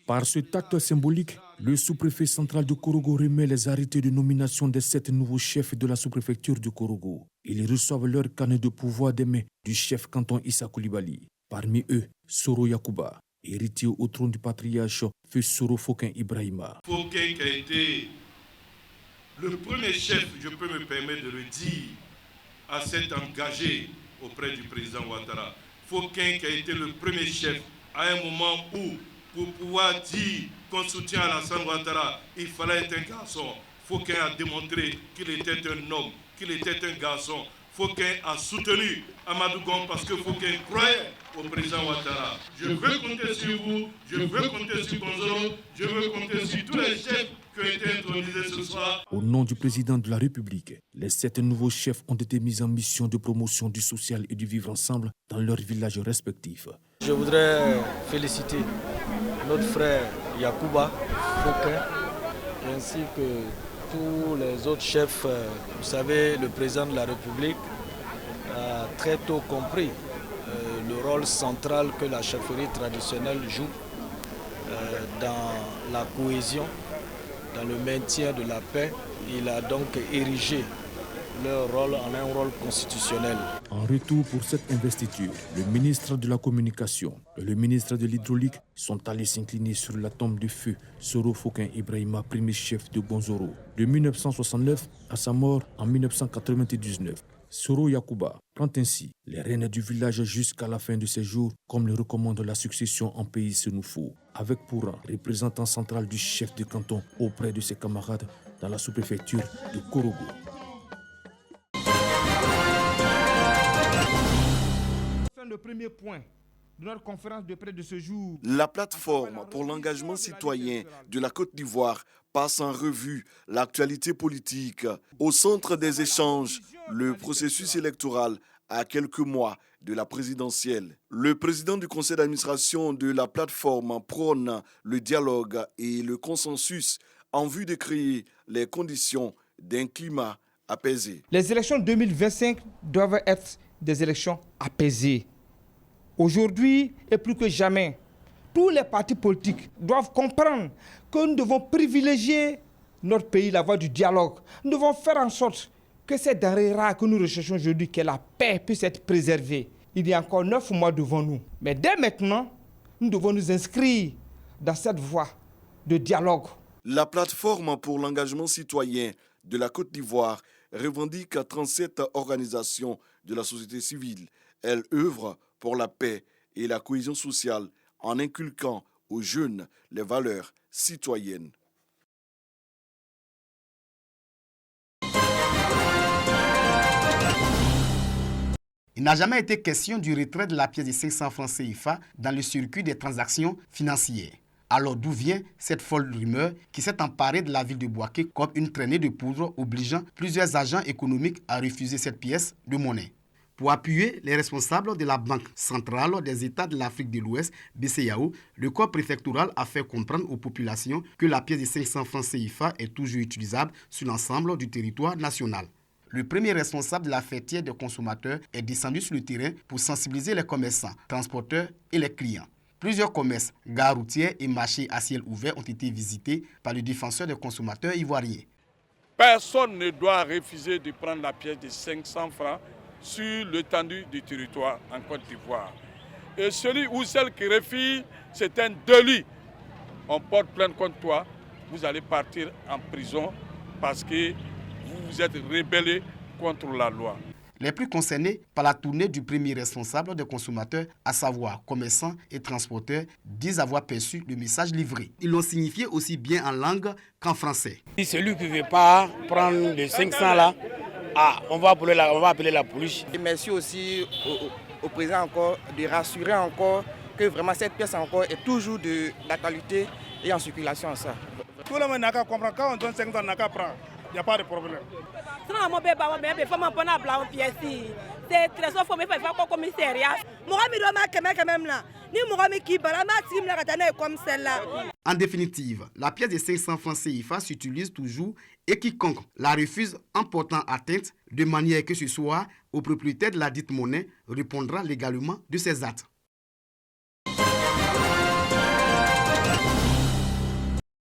Par cet acte symbolique, le sous-préfet central de Korogo remet les arrêtés de nomination des 7 nouveaux chefs de la sous-préfecture de Korogo. Ils reçoivent leur carnet de pouvoir des mains du chef canton Issa Koulibaly. Parmi eux, Soro Yakuba, héritier au trône du patriarche, feu Soro Fokin Ibrahima. Fokin qui a été le premier chef, je peux me permettre de le dire, à s'être engagé auprès du président Ouattara. Fokin qui a été le premier chef à un moment où, pour pouvoir dire qu'on soutient Alassane Ouattara, il fallait être un garçon. Fokin a démontré qu'il était un homme, qu'il était un garçon. Fokin a soutenu Amadou Gon parce que Fokin croyait au président Ouattara. Je veux compter sur vous, je veux compter sur Gonzalo, je veux compter sur tous les chefs qui ont été intronisés ce soir. Au nom du président de la République, les 7 nouveaux chefs ont été mis en mission de promotion du social et du vivre ensemble dans leurs villages respectifs. Je voudrais féliciter notre frère Yakuba Fokin ainsi que tous les autres chefs. Vous savez, le président de la République a très tôt compris le rôle central que la chefferie traditionnelle joue dans la cohésion, dans le maintien de la paix. Il a donc érigé leur rôle en un rôle constitutionnel. En retour pour cette investiture, le ministre de la Communication et le ministre de l'Hydraulique sont allés s'incliner sur la tombe du feu Soro Fokin Ibrahima, premier chef de Gonzoro. De 1969 à sa mort en 1999, Soro Yakuba prend ainsi les rênes du village jusqu'à la fin de ses jours, comme le recommande la succession en pays Senoufo, avec pour représentant central du chef de canton auprès de ses camarades dans la sous-préfecture de Korogo. Le premier point de notre conférence de presse de ce jour. La plateforme pour l'engagement citoyen de la Côte d'Ivoire passe en revue l'actualité politique. Au centre des échanges, le processus électoral à quelques mois de la présidentielle. Le président du conseil d'administration de la plateforme prône le dialogue et le consensus en vue de créer les conditions d'un climat apaisé. Les élections 2025 doivent être des élections apaisées. Aujourd'hui et plus que jamais, tous les partis politiques doivent comprendre que nous devons privilégier notre pays, la voie du dialogue. Nous devons faire en sorte que cette denrée rare que nous recherchons aujourd'hui, que la paix puisse être préservée. Il y a encore 9 mois devant nous. Mais dès maintenant, nous devons nous inscrire dans cette voie de dialogue. La plateforme pour l'engagement citoyen de la Côte d'Ivoire revendique 37 organisations de la société civile. Elle œuvre pour la paix et la cohésion sociale en inculquant aux jeunes les valeurs citoyennes. Il n'a jamais été question du retrait de la pièce de 500 francs CFA dans le circuit des transactions financières. Alors d'où vient cette folle rumeur qui s'est emparée de la ville de Bouaké comme une traînée de poudre obligeant plusieurs agents économiques à refuser cette pièce de monnaie? Pour appuyer les responsables de la Banque centrale des États de l'Afrique de l'Ouest, BCEAO, le corps préfectoral a fait comprendre aux populations que la pièce de 500 francs CFA est toujours utilisable sur l'ensemble du territoire national. Le premier responsable de la fêtière des consommateurs est descendu sur le terrain pour sensibiliser les commerçants, transporteurs et les clients. Plusieurs commerces, gares routières et marchés à ciel ouvert ont été visités par le défenseur des consommateurs ivoiriens. Personne ne doit refuser de prendre la pièce de 500 francs sur l'étendue du territoire en Côte d'Ivoire. Et celui ou celle qui refuse, c'est un délit. On porte plainte contre toi, vous allez partir en prison parce que vous vous êtes rebellé contre la loi. Les plus concernés par la tournée du premier responsable des consommateurs, à savoir commerçants et transporteurs, disent avoir perçu le message livré. Ils l'ont signifié aussi bien en langue qu'en français. Si celui qui ne veut pas prendre les 500 là, on va appeler la police. Et merci aussi au président encore de rassurer encore que vraiment cette pièce encore est toujours de la qualité et en circulation. Ça. Tout le monde n'a qu'à comprendre, quand on donne 500, on n'a qu'à prendre. Il n'y a pas de problème. C'est très souvent, il faut pas commissariat. En définitive, la pièce de 500 francs CFA s'utilise toujours et quiconque la refuse en portant atteinte de manière que ce soit au propriétaire de la dite monnaie répondra légalement de ses actes.